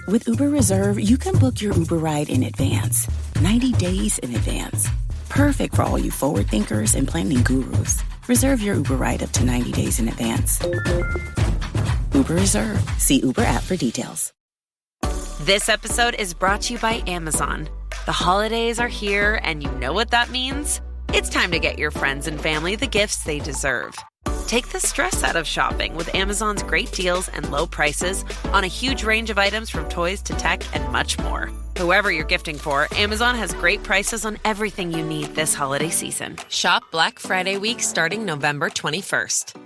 With Uber Reserve, you can book your Uber ride in advance, 90 days in advance. Perfect for all you forward thinkers and planning gurus. Reserve your Uber ride up to 90 days in advance. Uber Reserve. See Uber app for details. This episode is brought to you by Amazon. The holidays are here, and you know what that means. It's time to get your friends and family the gifts they deserve. Take the stress out of shopping with Amazon's great deals and low prices on a huge range of items from toys to tech and much more. Whoever you're gifting for, Amazon has great prices on everything you need this holiday season. Shop Black Friday week starting November 21st.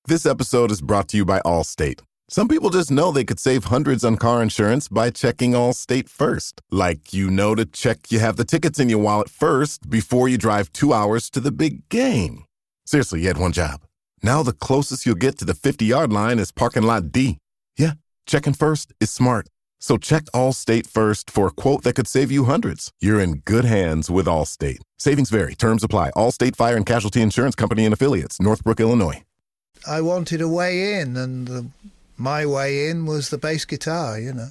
This episode is brought to you by Allstate. Some people just know they could save hundreds on car insurance by checking Allstate first. Like, you know, to check you have the tickets in your wallet first before you drive 2 hours to the big game. Seriously, you had one job. Now the closest you'll get to the 50-yard line is parking lot D. Yeah, checking first is smart. So check Allstate first for a quote that could save you hundreds. You're in good hands with Allstate. Savings vary. Terms apply. Allstate Fire and Casualty Insurance Company and Affiliates. Northbrook, Illinois. I wanted a way in, and my way in was the bass guitar, you know.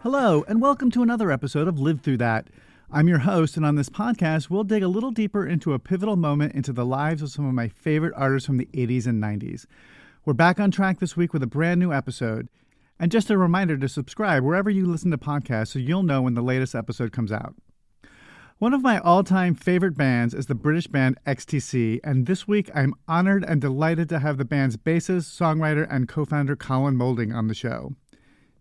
Hello, and welcome to another episode of Live Through That. I'm your host, and on this podcast, we'll dig a little deeper into a pivotal moment into the lives of some of my favorite artists from the 80s and 90s. We're back on track this week with a brand new episode. And just a reminder to subscribe wherever you listen to podcasts so you'll know when the latest episode comes out. One of my all-time favorite bands is the British band XTC, and this week I'm honored and delighted to have the band's bassist, songwriter, and co-founder Colin Moulding on the show.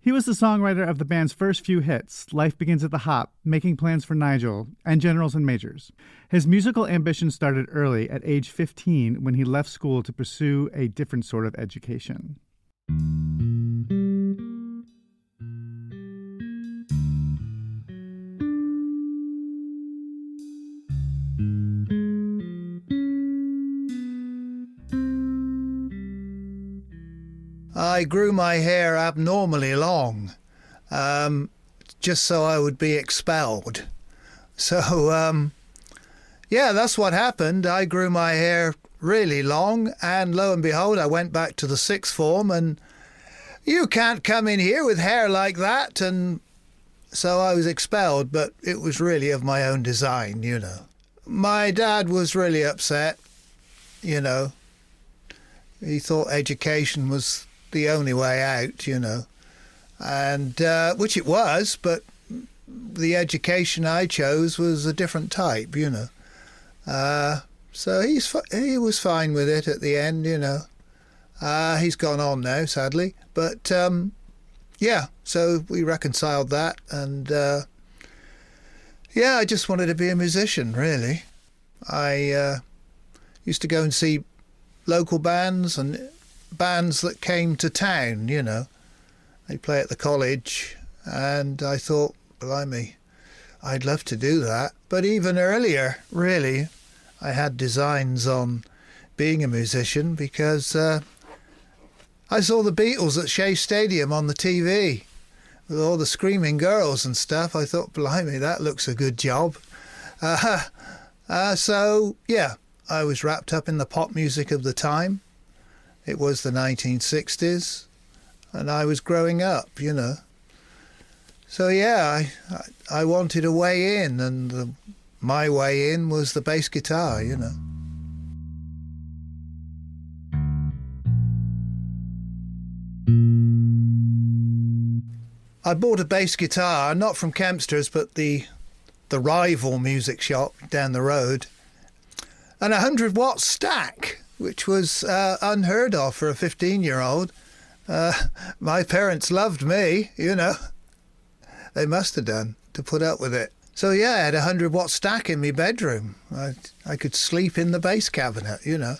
He was the songwriter of the band's first few hits, Life Begins at the Hop, Making Plans for Nigel, and Generals and Majors. His musical ambition started early, at age 15, when he left school to pursue a different sort of education. I grew my hair abnormally long, just so I would be expelled. So, yeah, that's what happened. I grew my hair really long, and lo and behold, I went back to the sixth form, and you can't come in here with hair like that, and so I was expelled, but it was really of my own design, you know. My dad was really upset, you know. He thought education was the only way out, you know, and which it was, but the education I chose was a different type, you know. So he was fine with it at the end, you know. He's gone on now, sadly, but yeah, so we reconciled that, and yeah, I just wanted to be a musician, really. I used to go and see local bands and bands that came to town, you know. They play at the college, and I thought, blimey, I'd love to do that. But even earlier, really, I had designs on being a musician because I saw the Beatles at Shea Stadium on the TV with all the screaming girls and stuff. I thought, blimey, that looks a good job. So, yeah, I was wrapped up in the pop music of the time. It was the 1960s, and I was growing up, you know. So, yeah, I wanted a way in, and my way in was the bass guitar, you know. I bought a bass guitar, not from Kempster's, but the rival music shop down the road, and 100-watt stack, which was unheard of for a 15-year-old. My parents loved me, you know. They must have done to put up with it. So, yeah, I had a 100-watt stack in my bedroom. I could sleep in the bass cabinet, you know.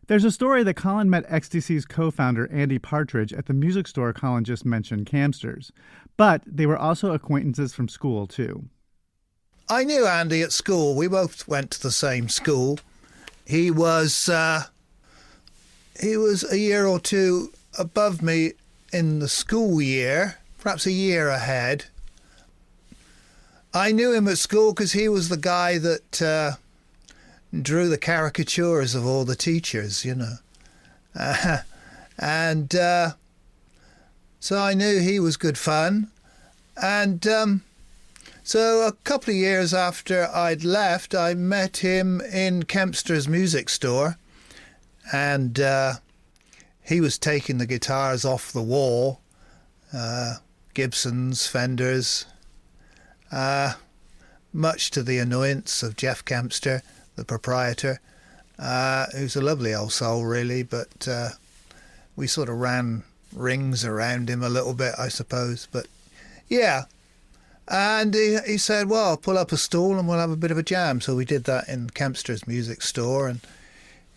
There's a story that Colin met XTC's co-founder, Andy Partridge, at the music store Colin just mentioned, Kempster's. But they were also acquaintances from school, too. I knew Andy at school. We both went to the same school. He was a year or two above me in the school year, perhaps a year ahead. I knew him at school because he was the guy that drew the caricatures of all the teachers, you know. And so I knew he was good fun. And so a couple of years after I'd left, I met him in Kempster's music store. And he was taking the guitars off the wall, Gibsons, Fenders, much to the annoyance of Jeff Kempster, the proprietor, who's a lovely old soul, really, but we sort of ran rings around him a little bit, I suppose. But yeah, and he said, well, pull up a stool and we'll have a bit of a jam. So we did that in Kempster's music store, and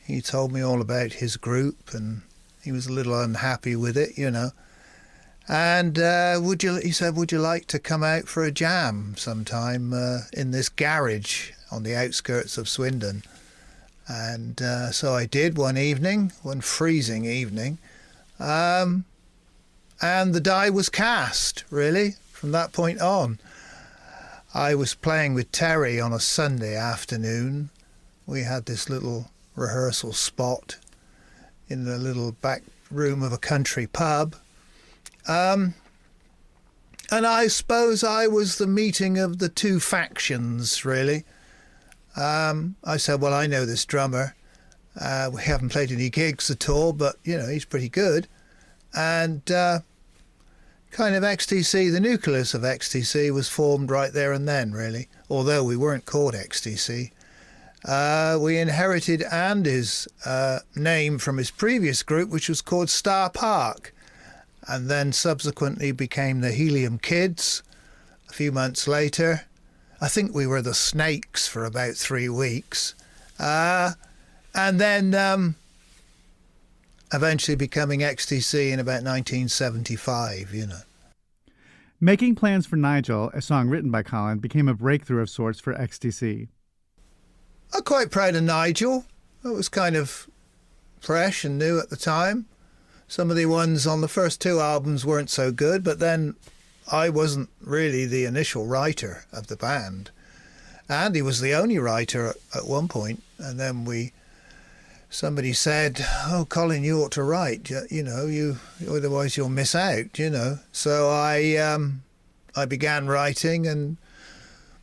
he told me all about his group, and he was a little unhappy with it, you know. And he said, would you like to come out for a jam sometime in this garage on the outskirts of Swindon? And so I did one freezing evening. And the die was cast, really, from that point on. I was playing with Terry on a Sunday afternoon. We had this little rehearsal spot in the little back room of a country pub. And I suppose I was the meeting of the two factions, really. I said, well, I know this drummer. We haven't played any gigs at all, but, you know, he's pretty good. And kind of XTC, the nucleus of XTC was formed right there and then, really. Although we weren't called XTC. We inherited Andy's name from his previous group, which was called Star Park, and then subsequently became the Helium Kids a few months later. I think we were the Snakes for about 3 weeks. And then eventually becoming XTC in about 1975, you know. Making Plans for Nigel, a song written by Colin, became a breakthrough of sorts for XTC. I'm quite proud of Nigel. It was kind of fresh and new at the time. Some of the ones on the first 2 albums weren't so good, but then I wasn't really the initial writer of the band. Andy was the only writer at one point, and then somebody said, oh, Colin, you ought to write, you know, otherwise you'll miss out, you know. So I began writing, and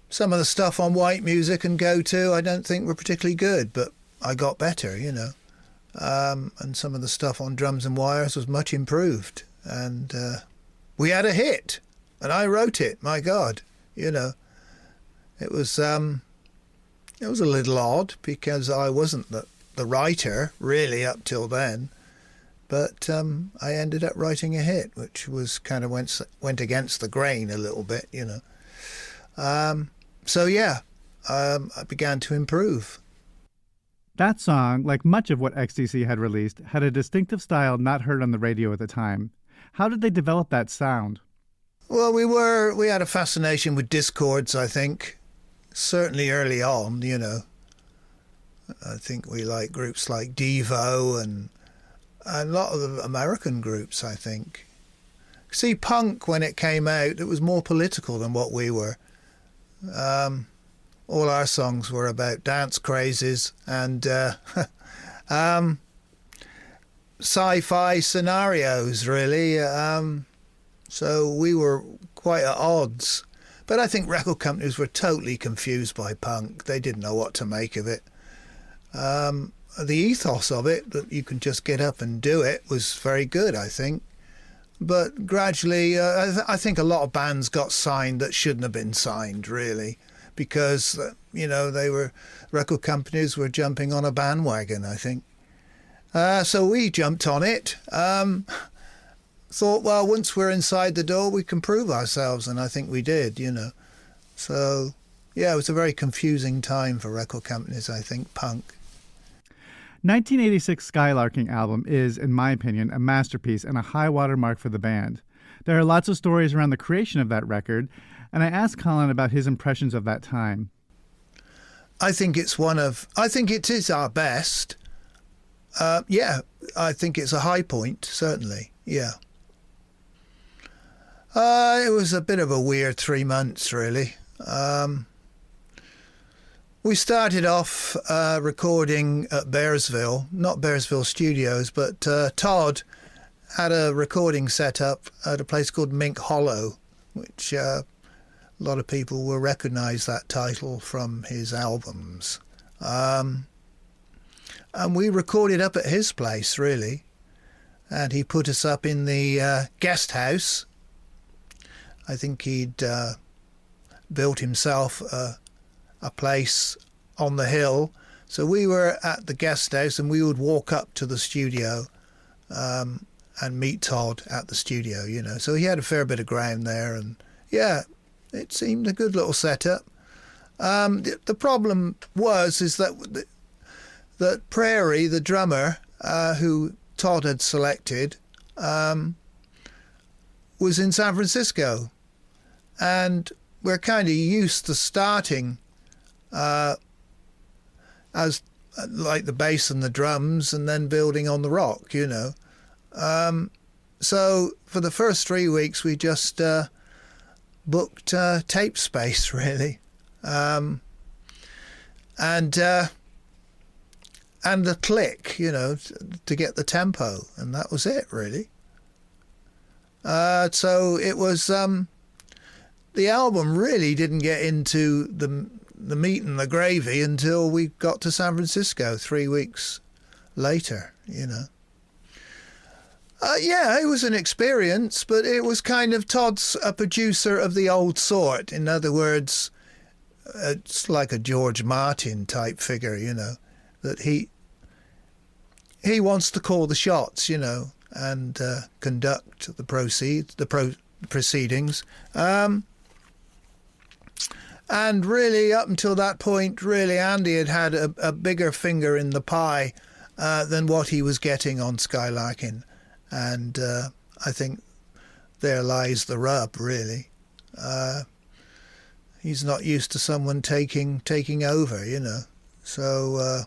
some of the stuff on White Music and Go To I don't think were particularly good, but I got better, you know. And some of the stuff on Drums and Wires was much improved. And we had a hit, and I wrote it, my God, you know. It was a little odd because I wasn't the writer, really, up till then. But I ended up writing a hit, which was kind of went against the grain a little bit, you know. So, yeah, I began to improve. That song, like much of what XTC had released, had a distinctive style not heard on the radio at the time. How did they develop that sound? Well, we had a fascination with discords, I think. Certainly early on, you know. I think we liked groups like Devo and a lot of the American groups, I think. See, punk, when it came out, it was more political than what we were. All our songs were about dance crazes and sci-fi scenarios, really. So we were quite at odds. But I think record companies were totally confused by punk. They didn't know what to make of it. The ethos of it, that you can just get up and do it, was very good, I think. But gradually, I think a lot of bands got signed that shouldn't have been signed, really. Because, you know, record companies were jumping on a bandwagon, I think. So we jumped on it. Thought, well, once we're inside the door, we can prove ourselves, and I think we did, you know. So, yeah, it was a very confusing time for record companies, I think, punk. 1986 Skylarking album is, in my opinion, a masterpiece and a high watermark for the band. There are lots of stories around the creation of that record, and I asked Colin about his impressions of that time. I think it is our best. Yeah, I think it's a high point, certainly, yeah. It was a bit of a weird 3 months, really. We started off recording at Bearsville, not Bearsville Studios, but Todd had a recording set up at a place called Mink Hollow, which a lot of people will recognise that title from his albums. And we recorded up at his place, really. And he put us up in the guest house. I think he'd built himself a place on the hill. So we were at the guest house and we would walk up to the studio and meet Todd at the studio, you know. So he had a fair bit of ground there, and yeah, it seemed a good little setup. The problem is that Prairie, the drummer, who Todd had selected, was in San Francisco, and we're kind of used to starting as like the bass and the drums, and then building on the rock, you know. So for the first 3 weeks, we just booked tape space, really, and the click, you know, to get the tempo, and that was it, really. So it was the album really didn't get into the meat and the gravy until we got to San Francisco 3 weeks later, you know. Yeah, it was an experience, but it was kind of Todd's a producer of the old sort. In other words, it's like a George Martin type figure, you know, that he wants to call the shots, you know, and conduct the proceedings. And really, up until that point, really, Andy had a bigger finger in the pie than what he was getting on Skylarking. And I think there lies the rub, really. He's not used to someone taking over, you know. So,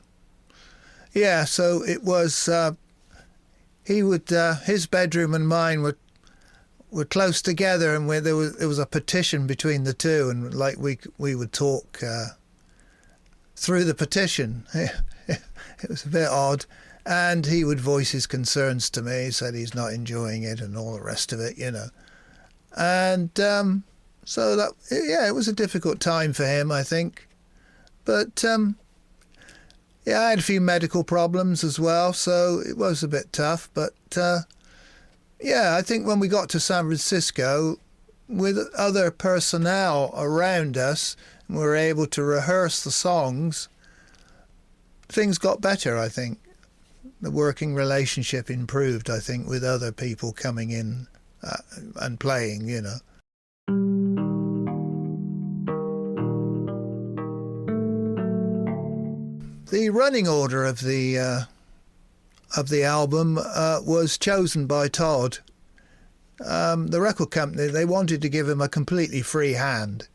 yeah, so it was, his bedroom and mine were close together, and there was a partition between the two, and like we would talk through the partition. It was a bit odd. And he would voice his concerns to me, said he's not enjoying it and all the rest of it, you know. And so that, yeah, it was a difficult time for him, I think. But, yeah, I had a few medical problems as well, so it was a bit tough. But, yeah, I think when we got to San Francisco, with other personnel around us, and we were able to rehearse the songs, things got better, I think. The working relationship improved, I think, with other people coming in and playing, you know. The running order of the album was chosen by Todd. The record company, they wanted to give him a completely free hand.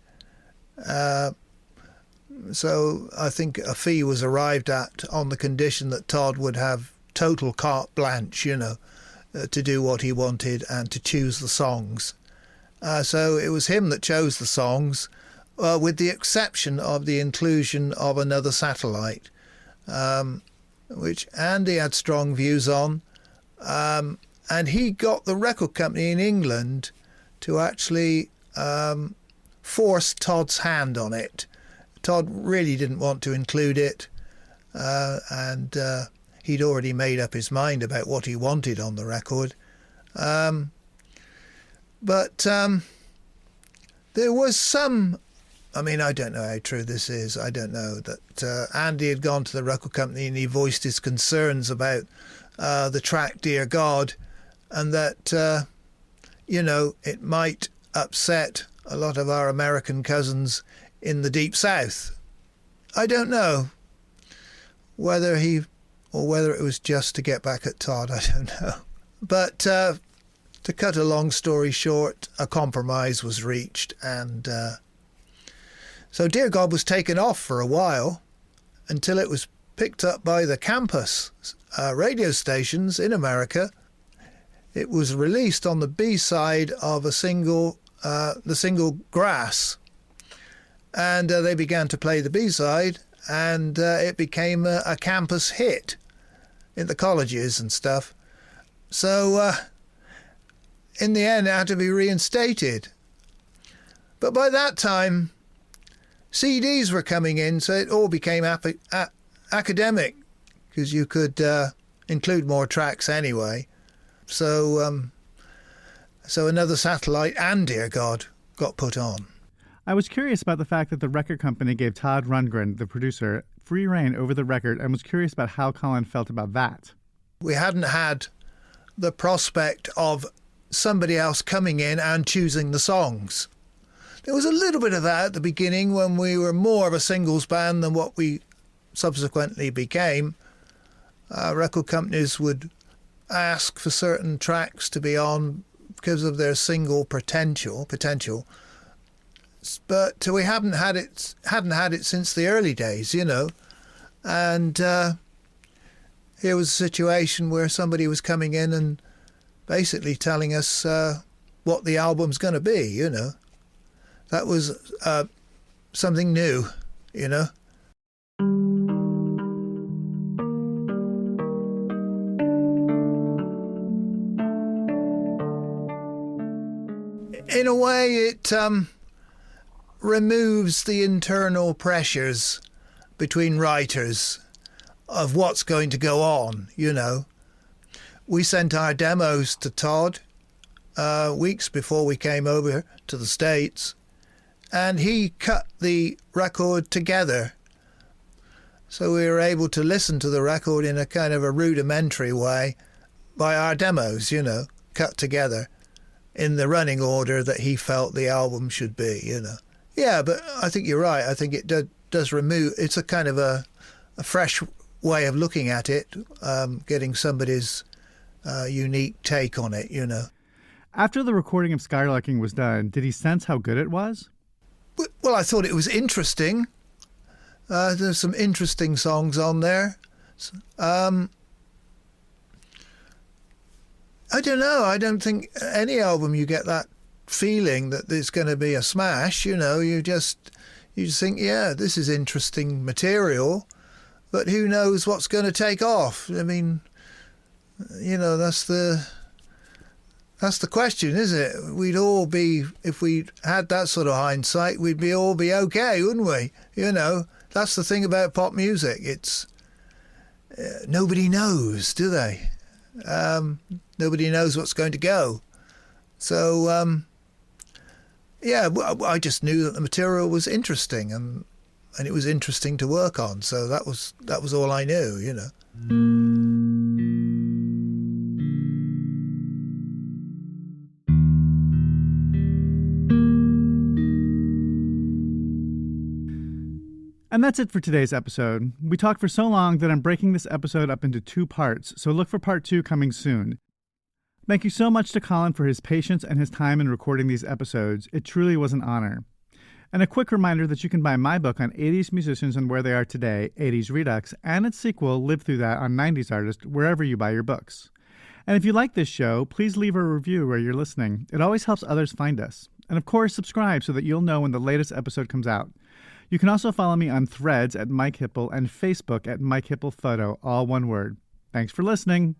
So I think a fee was arrived at on the condition that Todd would have total carte blanche, you know, to do what he wanted and to choose the songs. So it was him that chose the songs, with the exception of the inclusion of Another Satellite, which Andy had strong views on. And he got the record company in England to actually force Todd's hand on it. Todd really didn't want to include it, and he'd already made up his mind about what he wanted on the record. But there was some, I mean, I don't know how true this is, I don't know, that Andy had gone to the record company and he voiced his concerns about the track Dear God, and that, you know, it might upset a lot of our American cousins in the Deep South. I don't know whether it was just to get back at Todd, I don't know. But to cut a long story short, a compromise was reached, and so Dear God was taken off for a while until it was picked up by the campus radio stations in America. It was released on the B-side of the single Grass. And they began to play the B-side, and it became a campus hit in the colleges and stuff. So in the end, it had to be reinstated. But by that time, CDs were coming in, so it all became academic, because you could include more tracks anyway. So another satellite and Dear God got put on. I was curious about the fact that the record company gave Todd Rundgren, the producer, free rein over the record, and was curious about how Colin felt about that. We hadn't had the prospect of somebody else coming in and choosing the songs. There was a little bit of that at the beginning when we were more of a singles band than what we subsequently became. Record companies would ask for certain tracks to be on because of their single potential. But we hadn't had it since the early days, you know. And here was a situation where somebody was coming in and basically telling us what the album's going to be, you know. That was something new, you know. In a way, it removes the internal pressures between writers of what's going to go on, you know. We sent our demos to Todd weeks before we came over to the States, and he cut the record together. So we were able to listen to the record in a kind of a rudimentary way by our demos, you know, cut together in the running order that he felt the album should be, you know. Yeah, but I think you're right. I think it does remove... It's a kind of a fresh way of looking at it, getting somebody's unique take on it, you know. After the recording of Skylarking was done, did he sense how good it was? Well, I thought it was interesting. There's some interesting songs on there. I don't know. I don't think any album you get that feeling that there's going to be a smash. You know, you just think, yeah, this is interesting material, but who knows what's going to take off? I mean, you know, that's the question, isn't it? We'd all be, if we had that sort of hindsight, we'd all be okay, wouldn't we? You know, that's the thing about pop music. It's nobody knows, do they? Nobody knows what's going to go. So, yeah, I just knew that the material was interesting, and it was interesting to work on. So that was all I knew, you know. And that's it for today's episode. We talked for so long that I'm breaking this episode up into 2 parts, so look for part 2 coming soon. Thank you so much to Colin for his patience and his time in recording these episodes. It truly was an honor. And a quick reminder that you can buy my book on 80s musicians and where they are today, 80s Redux, and its sequel, Live Through That, on 90s artists, wherever you buy your books. And if you like this show, please leave a review where you're listening. It always helps others find us. And of course, subscribe so that you'll know when the latest episode comes out. You can also follow me on Threads at Mike Hipple and Facebook at Mike Hipple Photo, all one word. Thanks for listening.